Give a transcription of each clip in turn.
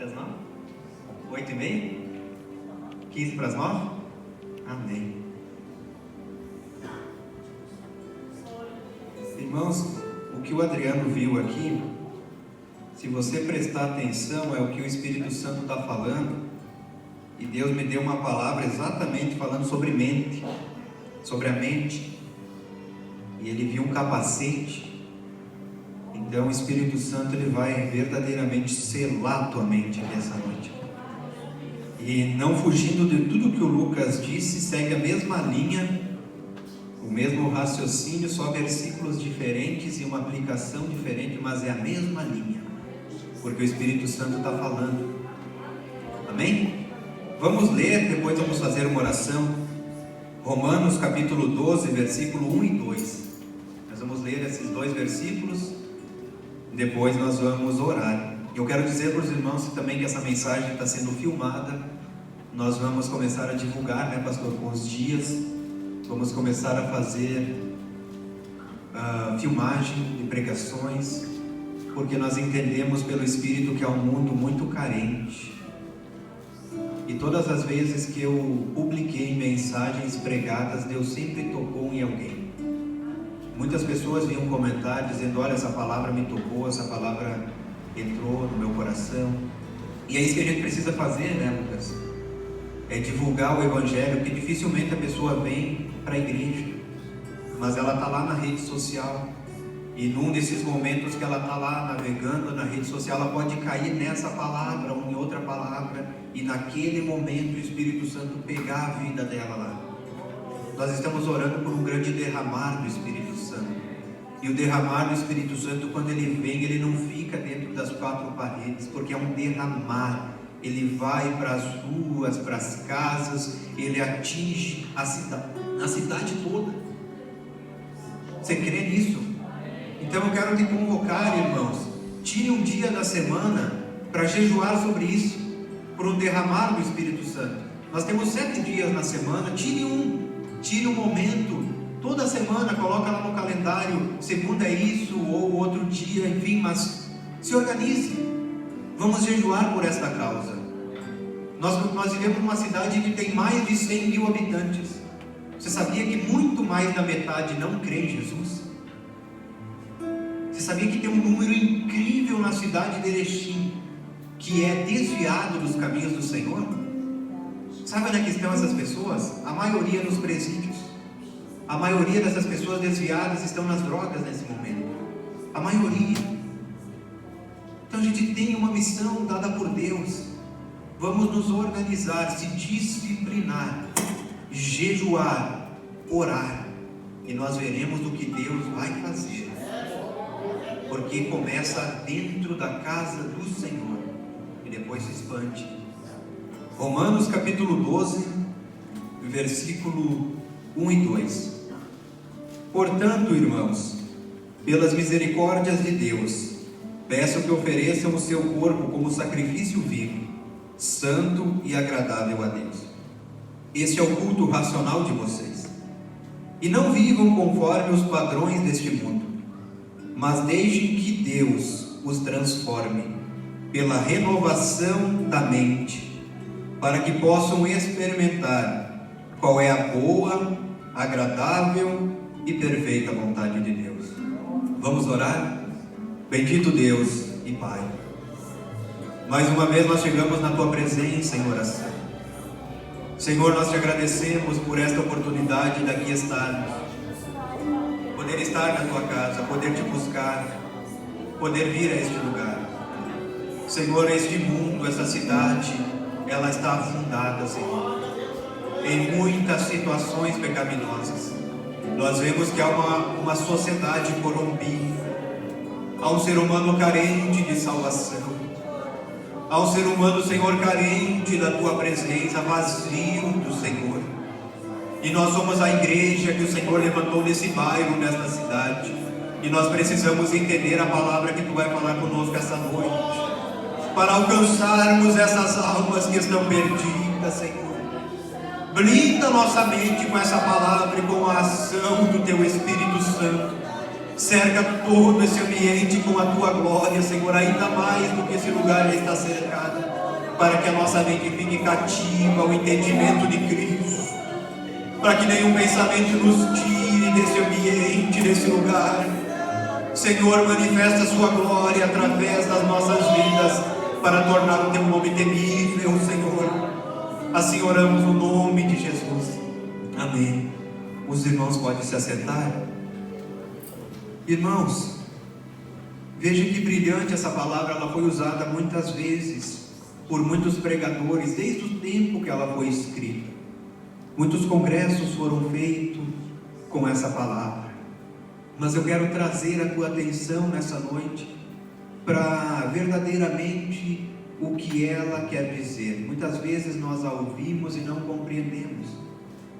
Até as 9? 8h30? 15 para as 9? Amém. Irmãos, o que o Adriano viu aqui, se você prestar atenção, é o que o Espírito Santo está falando. E Deus me deu uma palavra exatamente falando sobre mente, sobre a mente. E ele viu um capacete. Então o Espírito Santo ele vai verdadeiramente selar a tua mente aqui essa noite. E não fugindo de tudo que o Lucas disse, segue a mesma linha, o mesmo raciocínio, só versículos diferentes e uma aplicação diferente, mas é a mesma linha, porque o Espírito Santo está falando. Amém? Vamos ler, depois vamos fazer uma oração. Romanos capítulo 12, versículo 1 e 2. Nós vamos ler esses dois versículos, depois nós vamos orar. Eu quero dizer para os irmãos também que essa mensagem está sendo filmada. Nós vamos começar a divulgar, né, pastor, com os dias. Vamos começar a fazer filmagem de pregações, porque nós entendemos pelo Espírito que é um mundo muito carente. E todas as vezes que eu publiquei mensagens pregadas, Deus sempre tocou em alguém. Muitas pessoas vinham comentar dizendo: olha, essa palavra me tocou, essa palavra entrou no meu coração. E é isso que a gente precisa fazer, né, Lucas? É divulgar o Evangelho, porque dificilmente a pessoa vem para a igreja, mas ela está lá na rede social. E num desses momentos que ela está lá navegando na rede social, ela pode cair nessa palavra ou em outra palavra, e naquele momento o Espírito Santo pegar a vida dela lá. Nós estamos orando por um grande derramar do Espírito Santo. E o derramar do Espírito Santo, quando ele vem, ele não fica dentro das quatro paredes, porque é um derramar. Ele vai para as ruas, para as casas, ele atinge a cidade toda. Você crê nisso? Então eu quero te convocar, irmãos, tire um dia da semana para jejuar sobre isso, por um derramar do Espírito Santo. Nós temos 7 dias na semana, tire um momento, toda semana, coloca lá no calendário, segunda é isso, ou outro dia, enfim, mas se organize, vamos jejuar por esta causa. Nós vivemos numa cidade que tem mais de 100 mil habitantes. Você sabia que muito mais da metade não crê em Jesus? Você sabia que tem um número incrível na cidade de Erechim que é desviado dos caminhos do Senhor? Sabe onde é que estão essas pessoas? A maioria nos presídios. A maioria dessas pessoas desviadas estão nas drogas nesse momento. A maioria. Então a gente tem uma missão dada por Deus. Vamos nos organizar, se disciplinar, jejuar, orar, e nós veremos do que Deus vai fazer. Porque começa dentro da casa do Senhor e depois se expande. Romanos capítulo 12, versículo 1 e 2. Portanto, irmãos, pelas misericórdias de Deus, peço que ofereçam o seu corpo como sacrifício vivo, santo e agradável a Deus. Este é o culto racional de vocês. E não vivam conforme os padrões deste mundo, mas deixem que Deus os transforme pela renovação da mente, para que possam experimentar qual é a boa, agradável e perfeita vontade de Deus. Vamos orar? Bendito Deus e Pai, mais uma vez nós chegamos na Tua presença em oração. Senhor, nós te agradecemos por esta oportunidade de aqui estarmos, poder estar na Tua casa, poder te buscar, poder vir a este lugar. Senhor, este mundo, essa cidade, ela está afundada, Senhor, em muitas situações pecaminosas. Nós vemos que há uma sociedade corrompida, há um ser humano carente de salvação, há um ser humano, Senhor, carente da Tua presença, vazio do Senhor. E nós somos a igreja que o Senhor levantou nesse bairro, nesta cidade. E nós precisamos entender a palavra que Tu vai falar conosco essa noite, para alcançarmos essas almas que estão perdidas, Senhor. Blinda nossa mente com essa palavra e com a ação do Teu Espírito Santo. Cerca todo esse ambiente com a tua glória, Senhor, ainda mais do que esse lugar já está cercado, para que a nossa mente fique cativa ao entendimento de Cristo, para que nenhum pensamento nos tire desse ambiente, desse lugar. Senhor, manifesta a sua glória através das nossas vidas, para tornar o teu nome temível, Senhor. Assim oramos no nome de Jesus. Amém. Os irmãos podem se assentar. Irmãos, veja que brilhante essa palavra. Ela foi usada muitas vezes por muitos pregadores, desde o tempo que ela foi escrita. Muitos congressos foram feitos com essa palavra. Mas eu quero trazer a tua atenção nessa noite para verdadeiramente o que ela quer dizer. Muitas vezes nós a ouvimos e não compreendemos.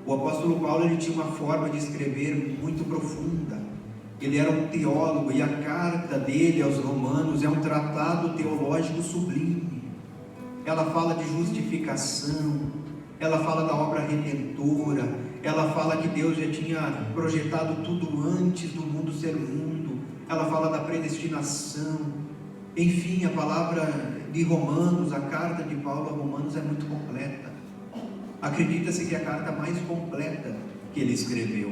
O apóstolo Paulo, ele tinha uma forma de escrever muito profunda. Ele era um teólogo, e a carta dele aos Romanos é um tratado teológico sublime. Ela fala de justificação, ela fala da obra redentora, ela fala que Deus já tinha projetado tudo antes do mundo ser mundo, ela fala da predestinação. Enfim, a palavra de Romanos, a carta de Paulo a Romanos é muito completa. Acredita-se que é a carta mais completa que ele escreveu.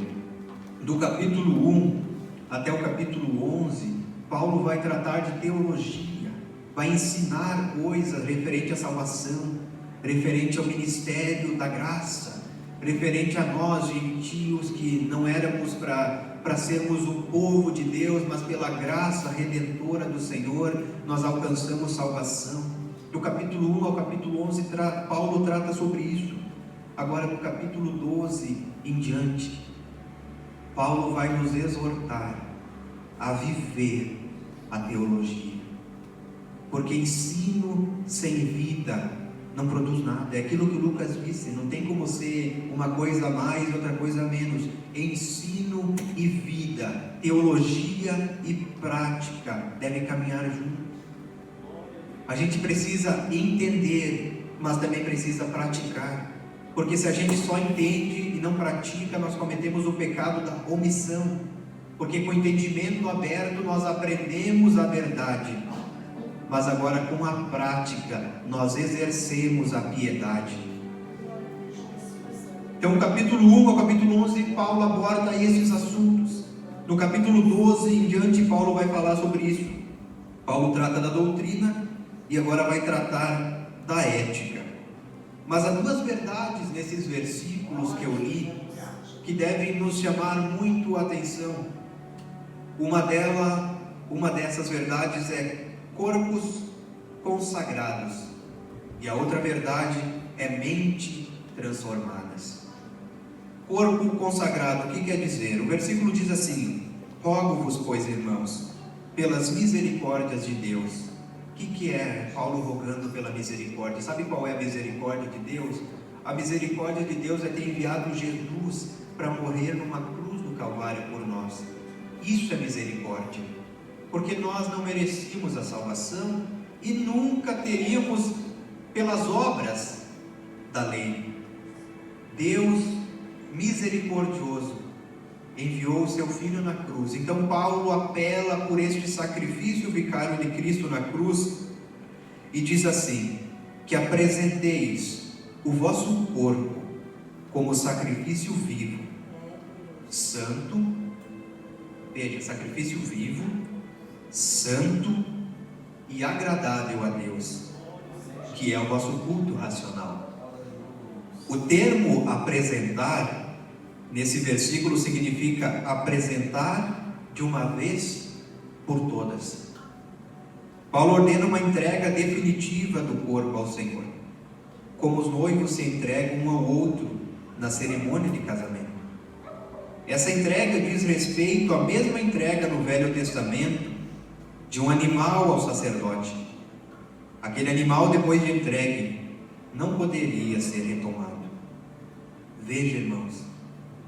Do capítulo 1 até o capítulo 11, Paulo vai tratar de teologia, vai ensinar coisas referente à salvação, referente ao ministério da graça, referente a nós gentios que não éramos para sermos o povo de Deus, mas pela graça redentora do Senhor nós alcançamos salvação. Do capítulo 1 ao capítulo 11 Paulo trata sobre isso. Agora do capítulo 12 em diante, Paulo vai nos exortar a viver a teologia, porque ensino sem vida não produz nada. É aquilo que o Lucas disse, não tem como ser uma coisa a mais e outra coisa a menos. Ensino e vida, teologia e prática devem caminhar juntos. A gente precisa entender, mas também precisa praticar, porque se a gente só entende e não pratica, nós cometemos o pecado da omissão, porque com o entendimento aberto nós aprendemos a verdade, mas agora com a prática nós exercemos a piedade. Então, no capítulo 1 ao capítulo 11, Paulo aborda esses assuntos. No capítulo 12 em diante, Paulo vai falar sobre isso. Paulo trata da doutrina e agora vai tratar da ética. Mas há duas verdades nesses versículos que eu li que devem nos chamar muito a atenção. Uma dessas verdades é corpos consagrados, e a outra verdade é mente transformadas. Corpo consagrado, o que quer dizer? O versículo diz assim: rogo-vos, pois, irmãos, pelas misericórdias de Deus. O que é Paulo rogando pela misericórdia? Sabe qual é a misericórdia de Deus? A misericórdia de Deus é ter enviado Jesus para morrer numa cruz do Calvário por nós. Isso é misericórdia, porque nós não merecíamos a salvação e nunca teríamos pelas obras da lei. Deus misericordioso enviou o seu Filho na cruz. Então Paulo apela por este sacrifício vicário de Cristo na cruz e diz assim: que apresenteis o vosso corpo como sacrifício vivo, santo, veja, sacrifício vivo, santo e agradável a Deus, que é o vosso culto racional. O termo apresentar nesse versículo significa apresentar de uma vez por todas. Paulo ordena uma entrega definitiva do corpo ao Senhor, como os noivos se entregam um ao outro na cerimônia de casamento. Essa entrega diz respeito à mesma entrega no Velho Testamento de um animal ao sacerdote. Aquele animal, depois de entregue, não poderia ser retomado. Veja, irmãos,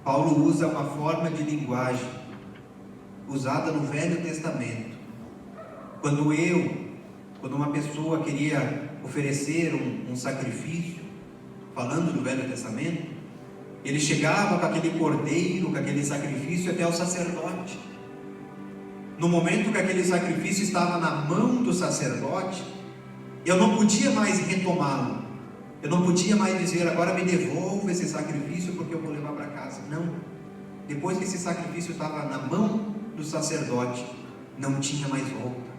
Paulo usa uma forma de linguagem usada no Velho Testamento. Quando uma pessoa queria oferecer um sacrifício, falando do Velho Testamento, ele chegava com aquele cordeiro, com aquele sacrifício até o sacerdote. no momento que aquele sacrifício estava na mão do sacerdote, eu não podia mais retomá-lo. Eu não podia mais dizer, agora me devolva esse sacrifício porque eu vou levar para casa. Não. Depois que esse sacrifício estava na mão do sacerdote, não tinha mais volta.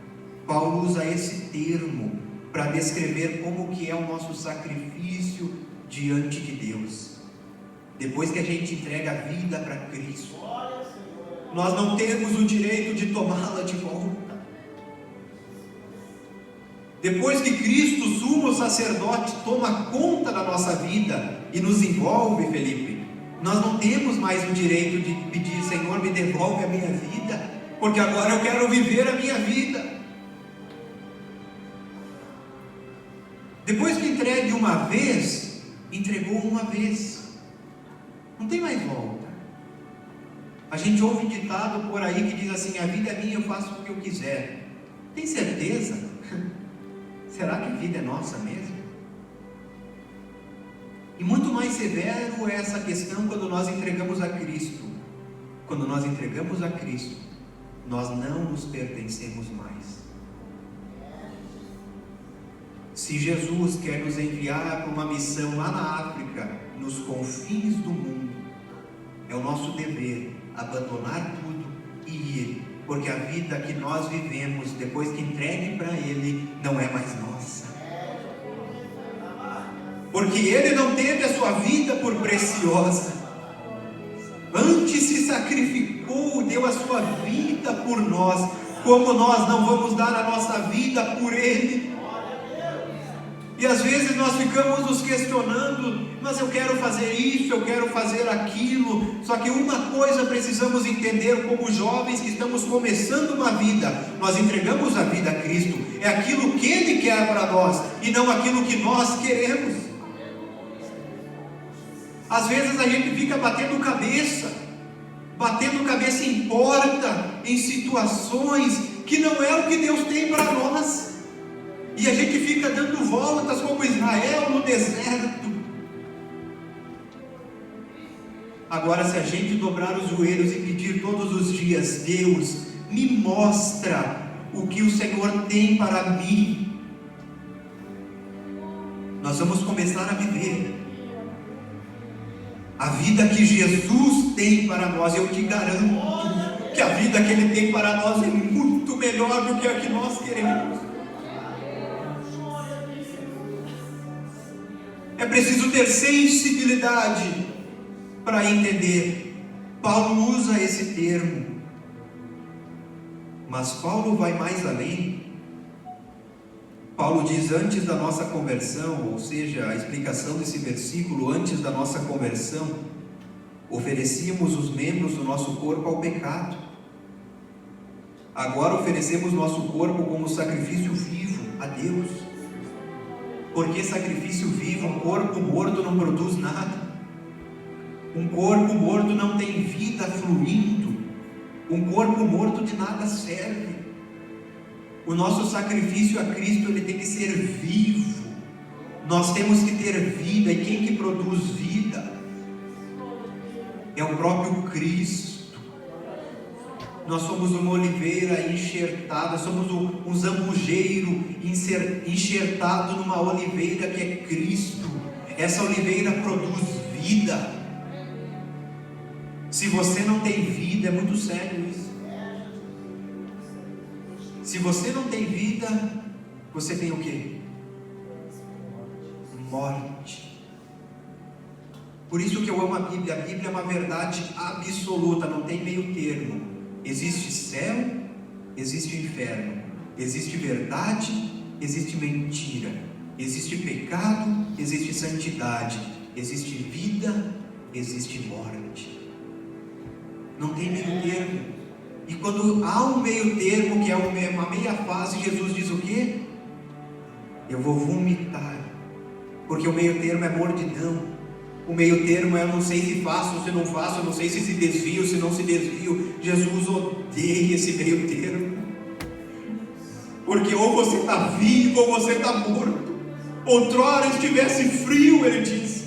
Paulo usa esse termo para descrever como que é o nosso sacrifício diante de Deus. Depois que a gente entrega a vida para Cristo, nós não temos o direito de tomá-la de volta. Depois que Cristo, sumo sacerdote, toma conta da nossa vida e nos envolve, Felipe, nós não temos mais o direito de pedir, Senhor, me devolve a minha vida, porque agora eu quero viver a minha vida. Depois que entregue uma vez, entregou uma vez, não tem mais volta. A gente ouve um ditado por aí que diz assim, a vida é minha, eu faço o que eu quiser. Tem certeza? Será que a vida é nossa mesmo? E muito mais severo é essa questão quando nós entregamos a Cristo. Quando nós entregamos a Cristo, nós não nos pertencemos mais. Se Jesus quer nos enviar para uma missão lá na África, nos confins do mundo, é o nosso dever abandonar tudo e ir, porque a vida que nós vivemos, depois que entregue para Ele, não é mais nossa. Porque Ele não teve a sua vida por preciosa, antes se sacrificou, deu a sua vida por nós. Como nós não vamos dar a nossa vida por Ele? E às vezes nós ficamos nos questionando, mas eu quero fazer isso, eu quero fazer aquilo. Só que uma coisa precisamos entender como jovens que estamos começando uma vida, nós entregamos a vida a Cristo, é aquilo que Ele quer para nós, e não aquilo que nós queremos. Às vezes a gente fica batendo cabeça em porta, em situações que não é o que Deus tem para nós. E a gente fica dando voltas como Israel no deserto. Agora, se a gente dobrar os joelhos e pedir todos os dias, Deus, me mostra o que o Senhor tem para mim, nós vamos começar a viver a vida que Jesus tem para nós. Eu te garanto que a vida que Ele tem para nós é muito melhor do que a que nós queremos. É preciso ter sensibilidade para entender. Paulo usa esse termo, mas Paulo vai mais além. Paulo diz, antes da nossa conversão, ou seja, a explicação desse versículo, antes da nossa conversão, oferecíamos os membros do nosso corpo ao pecado. Agora oferecemos nosso corpo como sacrifício vivo a Deus. Porque sacrifício vivo, um corpo morto não produz nada. Um corpo morto não tem vida fluindo. Um corpo morto de nada serve. O nosso sacrifício a Cristo, ele tem que ser vivo. Nós temos que ter vida, e quem que produz vida? É o próprio Cristo. Nós somos uma oliveira enxertada, somos um zambujeiro enxertado numa oliveira que é Cristo. Essa oliveira produz vida. Se você não tem vida, é muito sério isso. Se você não tem vida, você tem o quê? Morte. Por isso que eu amo a Bíblia. A Bíblia é uma verdade absoluta, não tem meio termo. Existe céu, existe inferno, existe verdade, existe mentira, existe pecado, existe santidade, existe vida, existe morte. Não tem meio termo. E quando há um meio termo, que é uma meia fase, Jesus diz o quê? Eu vou vomitar, porque o meio termo é mordidão. O meio termo é eu não sei se faço ou se não faço, eu não sei se desvio, se não se desvio. Jesus odeia esse meio termo, porque ou você está vivo ou você está morto. Outrora estivesse frio, ele diz.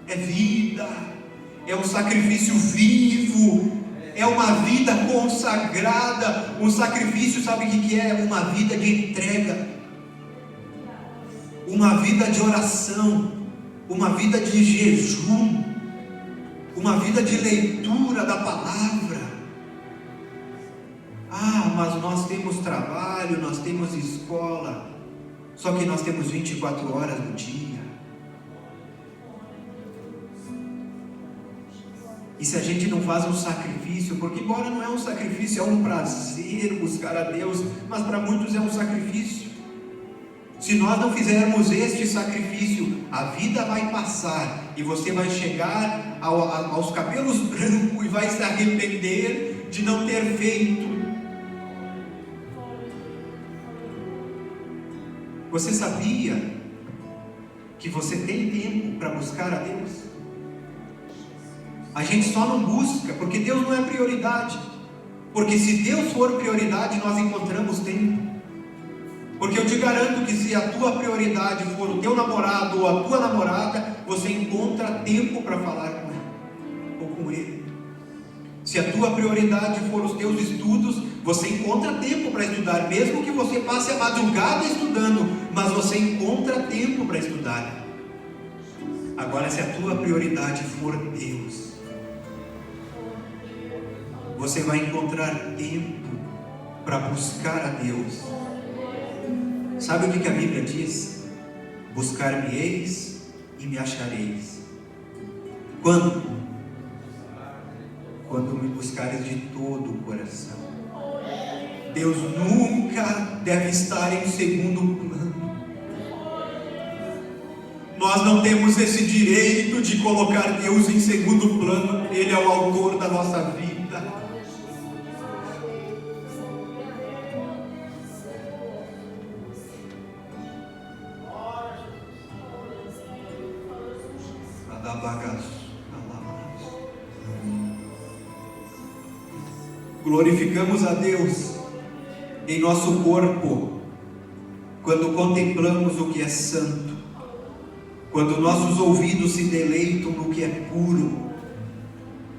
é vida, é um sacrifício vivo, é uma vida consagrada. Um sacrifício, sabe o que é? Uma vida de entrega, uma vida de oração, uma vida de jejum, uma vida de leitura da palavra. Mas nós temos trabalho, nós temos escola, só que nós temos 24 horas no dia. E se a gente não faz um sacrifício, porque embora não é um sacrifício, é um prazer buscar a Deus, mas para muitos é um sacrifício. Se nós não fizermos este sacrifício, a vida vai passar e você vai chegar aos cabelos brancos e vai se arrepender de não ter feito. Você sabia que você tem tempo para buscar a Deus? A gente só não busca porque Deus não é prioridade. Porque se Deus for prioridade, nós encontramos tempo. Porque eu te garanto que se a tua prioridade for o teu namorado ou a tua namorada, você encontra tempo para falar com ela ou com ele. Se a tua prioridade for os teus estudos, você encontra tempo para estudar, mesmo que você passe a madrugada estudando, mas você encontra tempo para estudar. Agora, se a tua prioridade for Deus, você vai encontrar tempo para buscar a Deus. Sabe o que a Bíblia diz? Buscar-me-eis e me achareis. Quando? Quando me buscares de todo o coração. Deus nunca deve estar em segundo plano. Nós não temos esse direito de colocar Deus em segundo plano. Ele é o autor da nossa vida. Glorificamos a Deus em nosso corpo quando contemplamos o que é santo, quando nossos ouvidos se deleitam no que é puro,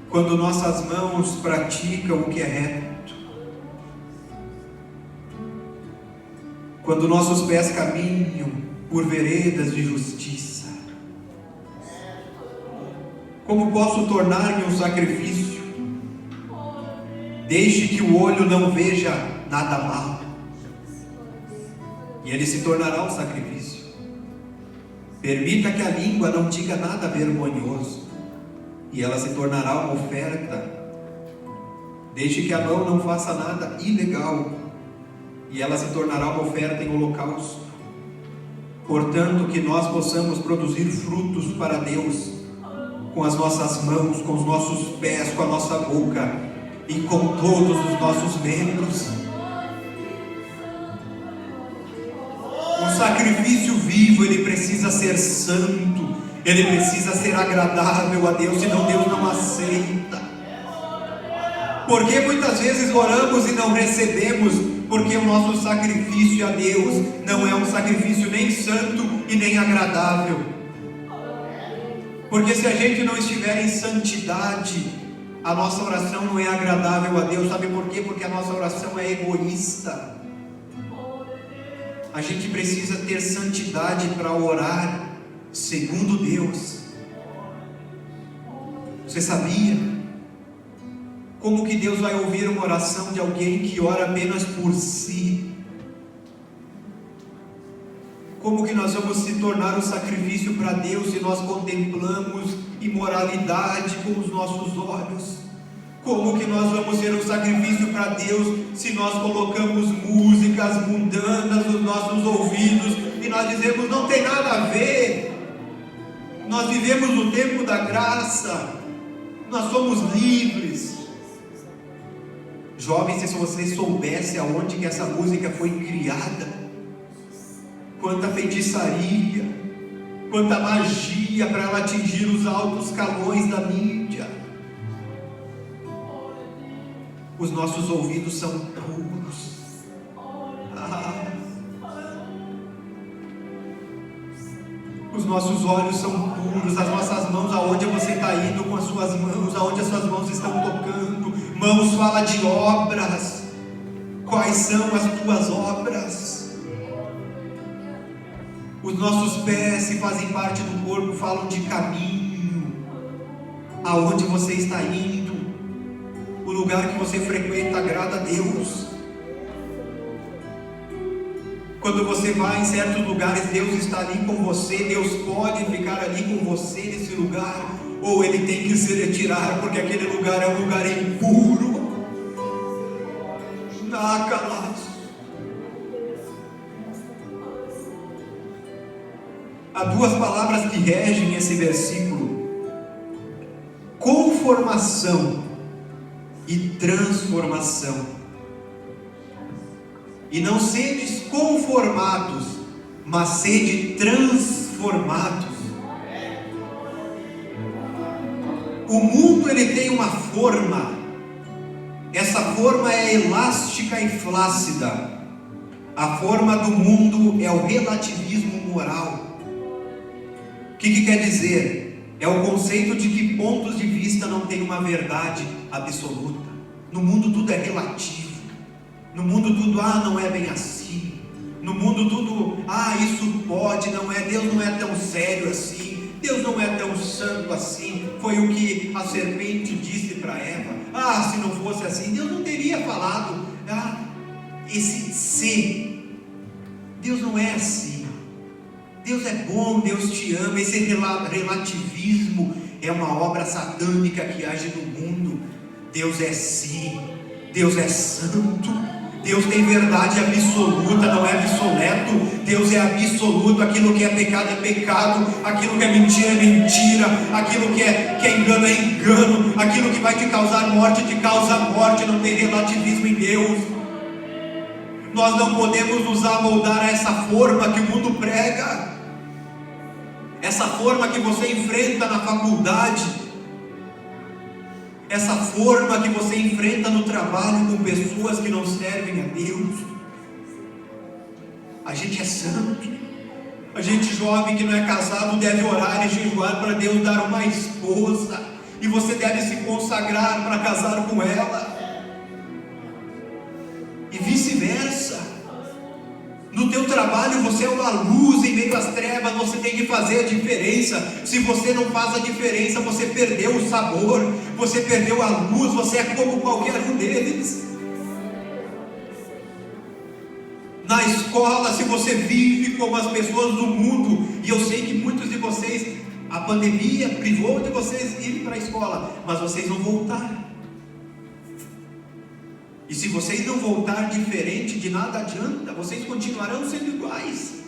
quando nossas mãos praticam o que é reto, quando nossos pés caminham por veredas de justiça. Como posso tornar-me um sacrifício? Deixe que o olho não veja nada mal, e ele se tornará um sacrifício. Permita que a língua não diga nada vergonhoso, e ela se tornará uma oferta. Deixe que a mão não faça nada ilegal, e ela se tornará uma oferta em holocausto. Portanto, que nós possamos produzir frutos para Deus, com as nossas mãos, com os nossos pés, com a nossa boca, e com todos os nossos membros. O sacrifício vivo, ele precisa ser santo, ele precisa ser agradável a Deus, senão Deus não aceita. Porque muitas vezes oramos e não recebemos, porque o nosso sacrifício a Deus não é um sacrifício nem santo e nem agradável. Porque se a gente não estiver em santidade, a nossa oração não é agradável a Deus. Sabe por quê? Porque a nossa oração é egoísta. A gente precisa ter santidade para orar segundo Deus. Você sabia? Como que Deus vai ouvir uma oração de alguém que ora apenas por si? Como que nós vamos se tornar um sacrifício para Deus se nós contemplamos imoralidade com os nossos olhos? Como que nós vamos ser um sacrifício para Deus se nós colocamos músicas mundanas nos nossos ouvidos e nós dizemos não tem nada a ver? Nós vivemos no tempo da graça, nós somos livres. Jovens, se vocês soubessem aonde que essa música foi criada, quanta feitiçaria, quanta magia para ela atingir os altos calões da mídia. Os nossos ouvidos são puros. Os nossos olhos são puros, as nossas mãos, aonde você está indo com as suas mãos, aonde as suas mãos estão tocando. Mãos fala de obras. Quais são as tuas obras? Os nossos pés, se fazem parte do corpo, falam de caminho. Aonde você está indo? O lugar que você frequenta agrada a Deus. Quando você vai em certos lugares, Deus está ali com você. Deus pode ficar ali com você nesse lugar, ou Ele tem que se retirar, porque aquele lugar é um lugar impuro. Há duas palavras que regem esse versículo: conformação e transformação. E não sedes conformados, mas sede transformados. O mundo ele tem uma forma. Essa forma é elástica e flácida. A forma do mundo é o relativismo moral. O que quer dizer? É o conceito de que pontos de vista não têm uma verdade absoluta. No mundo tudo é relativo. No mundo tudo, não é bem assim. No mundo tudo, isso pode, não é. Deus não é tão sério assim. Deus não é tão santo assim. Foi o que a serpente disse para Eva. Se não fosse assim, Deus não teria falado. Esse se. Deus não é assim. Deus é bom, Deus te ama. Esse relativismo é uma obra satânica que age no mundo. Deus é sim. Deus é santo. Deus tem verdade absoluta, não é obsoleto. Deus é absoluto. Aquilo que é pecado é pecado, aquilo que é mentira é mentira, aquilo que é engano é engano, aquilo que vai te causar morte te causa morte. Não tem relativismo em Deus. Nós não podemos nos amoldar a essa forma que o mundo prega, essa forma que você enfrenta na faculdade, essa forma que você enfrenta no trabalho com pessoas que não servem a Deus. A gente é santo. A gente jovem que não é casado deve orar e jejuar para Deus dar uma esposa, e você deve se consagrar para casar com ela, e vice-versa. No teu trabalho você é uma luz em meio às trevas. Você tem que fazer a diferença. Se você não faz a diferença, você perdeu o sabor, você perdeu a luz, você é como qualquer um deles. Na escola, se você vive como as pessoas do mundo, e eu sei que muitos de vocês, a pandemia privou de vocês irem para a escola, mas vocês vão voltar. E se vocês não voltar diferente, de nada adianta, vocês continuarão sendo iguais.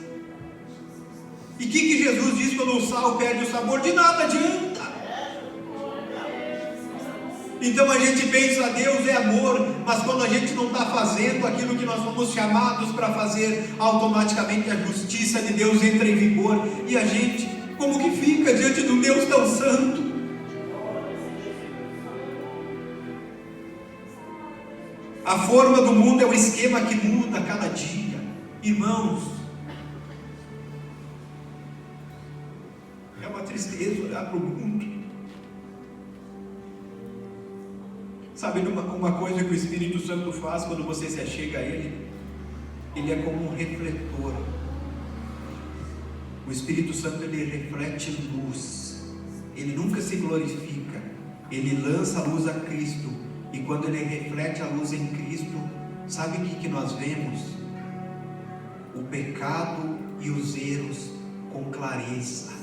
E o que Jesus diz quando o sal perde o sabor? De nada adianta. Então a gente pensa, Deus é amor, mas quando a gente não está fazendo aquilo que nós fomos chamados para fazer, automaticamente a justiça de Deus entra em vigor, e a gente, como que fica diante de um Deus tão santo? A forma do mundo é um esquema que muda a cada dia. Irmãos, é uma tristeza olhar para o mundo. Sabe uma coisa que o Espírito Santo faz quando você se achega a Ele? Ele é como um refletor. O Espírito Santo, ele reflete luz. Ele nunca se glorifica. Ele lança a luz a Cristo. E quando ele reflete a luz em Cristo, sabe o que nós vemos? O pecado e os erros com clareza.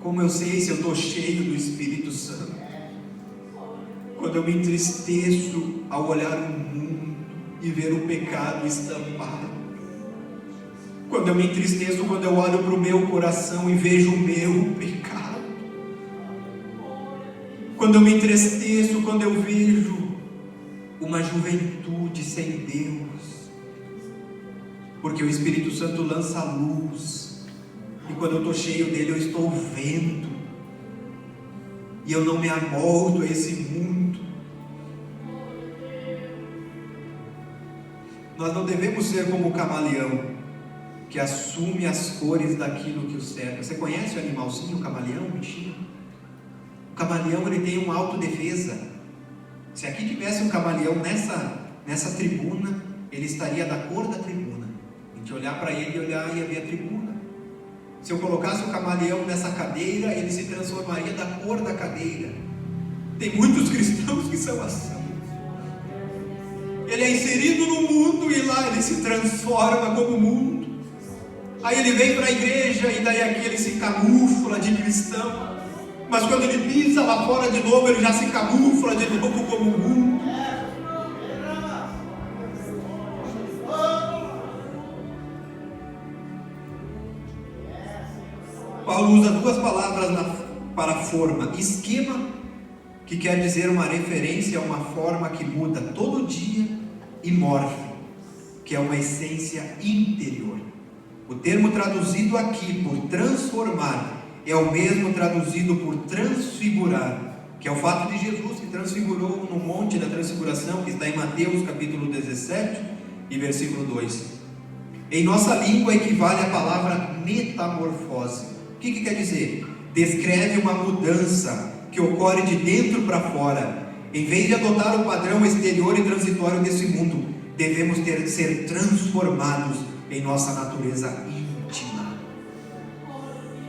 Como eu sei se eu estou cheio do Espírito Santo? Quando eu me entristeço ao olhar o mundo e ver o pecado estampado. Quando eu me entristeço, quando eu olho para o meu coração e vejo o meu pecado. Quando eu me entristeço, quando eu vejo uma juventude sem Deus, porque o Espírito Santo lança a luz, e quando eu estou cheio dele, eu estou vendo, e eu não me amoldo a esse mundo. Nós não devemos ser como o camaleão, que assume as cores daquilo que o cerca. Você conhece o animalzinho, o camaleão, o bichinho? O camaleão, ele tem uma autodefesa. Se aqui tivesse um camaleão nessa tribuna, ele estaria da cor da tribuna. A gente olhar para ele e olhar e ia ver a tribuna. Se eu colocasse o camaleão nessa cadeira, ele se transformaria da cor da cadeira. Tem muitos cristãos que são assim. Ele é inserido no mundo e lá ele se transforma como mundo. Aí ele vem para a igreja e daí aqui ele se camufla de cristão. Mas quando ele pisa lá fora de novo, ele já se camufla de novo como mundo. Paulo usa duas palavras para forma: esquema, que quer dizer uma referência a uma forma que muda todo dia, e morfe, que é uma essência interior. O termo traduzido aqui por transformar é o mesmo traduzido por transfigurar, que é o fato de Jesus que transfigurou no monte da transfiguração, que está em Mateus capítulo 17 e versículo 2. Em nossa língua equivale a palavra metamorfose. O que quer dizer? Descreve uma mudança que ocorre de dentro para fora. Em vez de adotar o padrão exterior e transitório desse mundo, devemos ser transformados em nossa natureza íntima.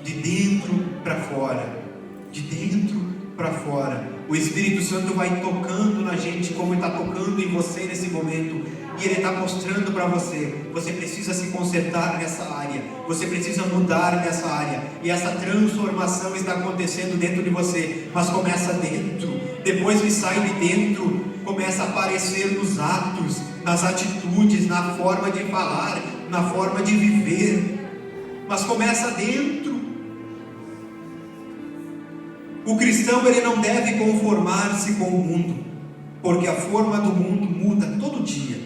De dentro para fora. De dentro para fora. O Espírito Santo vai tocando na gente como está tocando em você nesse momento. E Ele está mostrando para você: você precisa se consertar nessa área, você precisa mudar nessa área. E essa transformação está acontecendo dentro de você, mas começa dentro. Depois que sai de dentro, começa a aparecer nos atos, nas atitudes, na forma de falar, na forma de viver. Mas começa dentro. O cristão, ele não deve conformar-se com o mundo, porque a forma do mundo muda todo dia.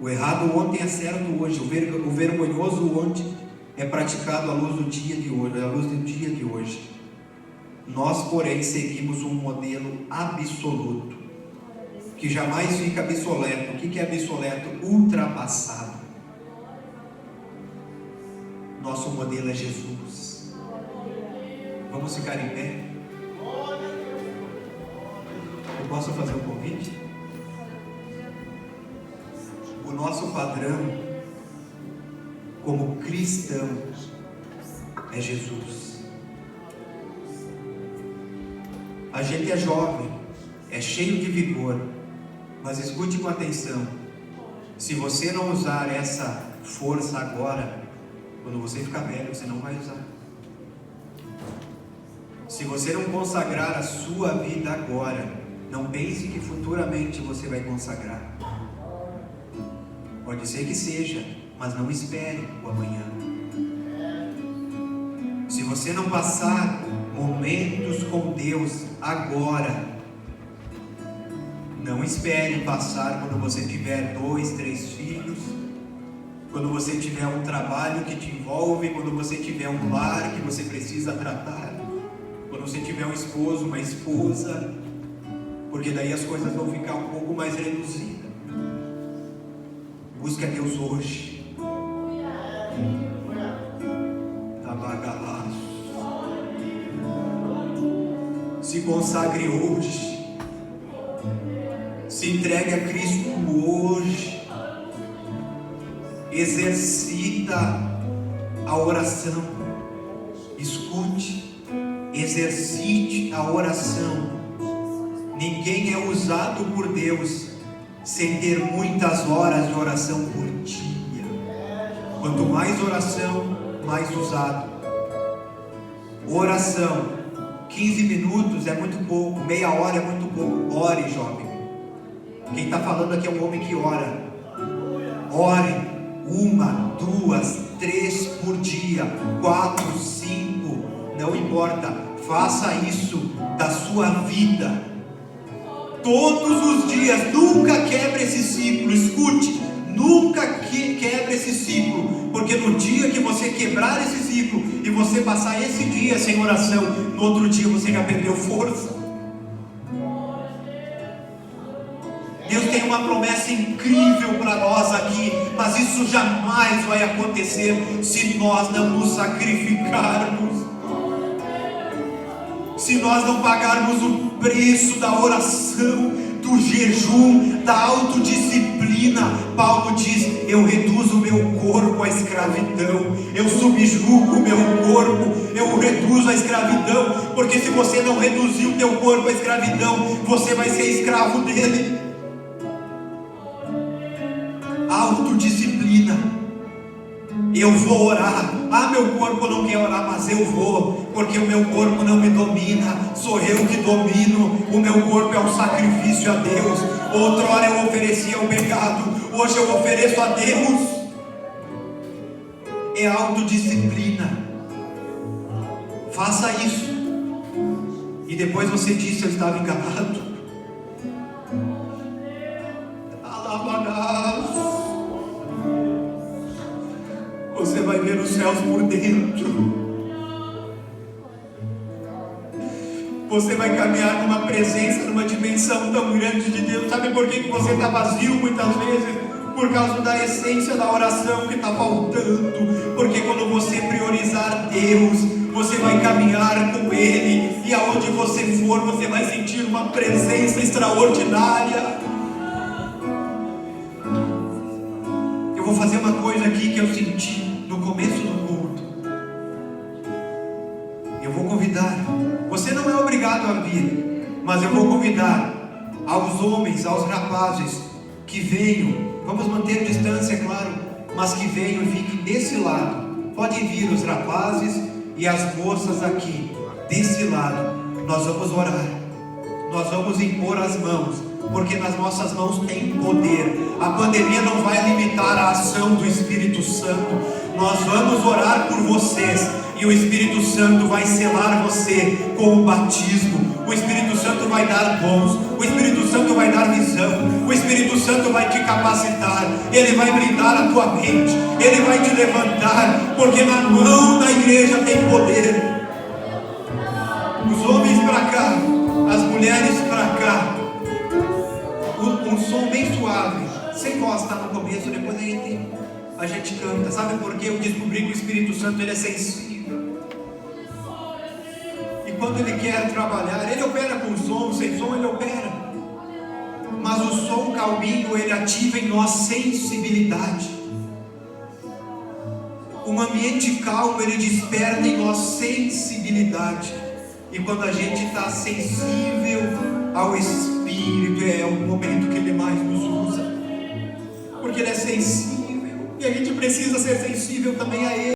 O errado ontem é certo hoje, o vergonhoso ontem é praticado à luz do dia de hoje, à luz do dia de hoje. Nós, porém, seguimos um modelo absoluto, que jamais fica obsoleto. O que é obsoleto? Ultrapassado. Nosso modelo é Jesus. Vamos ficar em pé? Eu posso fazer um convite? O nosso padrão como cristãos é Jesus. A gente é jovem, é cheio de vigor, mas escute com atenção: se você não usar essa força agora, quando você ficar velho, você não vai usar. Se você não consagrar a sua vida agora, não pense que futuramente você vai consagrar. Pode ser que seja, mas não espere o amanhã. Se você não passar momentos com Deus agora, não espere passar quando você tiver 2, 3 filhos, quando você tiver um trabalho que te envolve, quando você tiver um lar que você precisa tratar, quando você tiver um esposo, uma esposa, porque daí as coisas vão ficar um pouco mais reduzidas. Busque a Deus hoje. Se consagre hoje. Se entregue a Cristo hoje. Exercita a oração. Escute. Exercite a oração. Ninguém é usado por Deus sem ter muitas horas de oração por dia. Quanto mais oração, mais usado. Oração, 15 minutos é muito pouco, meia hora é muito pouco. Ore, jovem. Quem está falando aqui é um homem que ora. Ore 1, 2, 3 por dia, 4, 5, não importa. Faça isso da sua vida. Todos os dias, nunca quebre esse ciclo. Escute, nunca quebre esse ciclo, porque no dia que você quebrar esse ciclo e você passar esse dia sem oração, no outro dia você já perdeu força. Deus tem uma promessa incrível para nós aqui, mas isso jamais vai acontecer se nós não nos sacrificarmos, se nós não pagarmos o preço da oração, do jejum, da autodisciplina. Paulo diz: eu reduzo o meu corpo à escravidão, eu subjugo o meu corpo, eu reduzo a escravidão, porque se você não reduzir o teu corpo à escravidão, você vai ser escravo dele. Autodisciplina. Eu vou orar. Meu corpo não quer orar, mas eu vou, porque o meu corpo não me domina, sou eu que domino. O meu corpo é um sacrifício a Deus. Outrora eu oferecia ao pecado, hoje eu ofereço a Deus. É autodisciplina. Faça isso. E depois você diz: eu estava enganado. Você vai ver os céus por dentro. Você vai caminhar numa presença, numa dimensão tão grande de Deus. Sabe por que você está vazio muitas vezes? Por causa da essência da oração que está faltando. Porque quando você priorizar Deus, você vai caminhar com Ele, e aonde você for, você vai sentir uma presença extraordinária. Eu vou fazer uma coisa aqui que eu senti no começo do culto. Eu vou convidar, você não é obrigado a vir, mas eu vou convidar aos homens, aos rapazes que venham. Vamos manter distância, é claro, mas que venham e fiquem desse lado. Podem vir os rapazes e as moças aqui, desse lado. Nós vamos orar, nós vamos impor as mãos, porque nas nossas mãos tem poder. A pandemia não vai limitar a ação do Espírito Santo. Nós vamos orar por vocês, e o Espírito Santo vai selar você com o batismo. O Espírito Santo vai dar dons, o Espírito Santo vai dar visão, o Espírito Santo vai te capacitar, ele vai brindar a tua mente, ele vai te levantar, porque na mão da igreja tem poder. Os homens para cá, as mulheres para cá. Um som bem suave, sem voz, está no começo, depois a gente canta. Sabe por quê? Eu descobri que o Espírito Santo, ele é sensível, e quando ele quer trabalhar, ele opera com som, sem som ele opera, mas o som calminho, ele ativa em nós sensibilidade. Um ambiente calmo, ele desperta em nós sensibilidade, e quando a gente está sensível ao Espírito, é o momento que ele mais nos usa, porque ele é sensível, e a gente precisa ser sensível também a ele.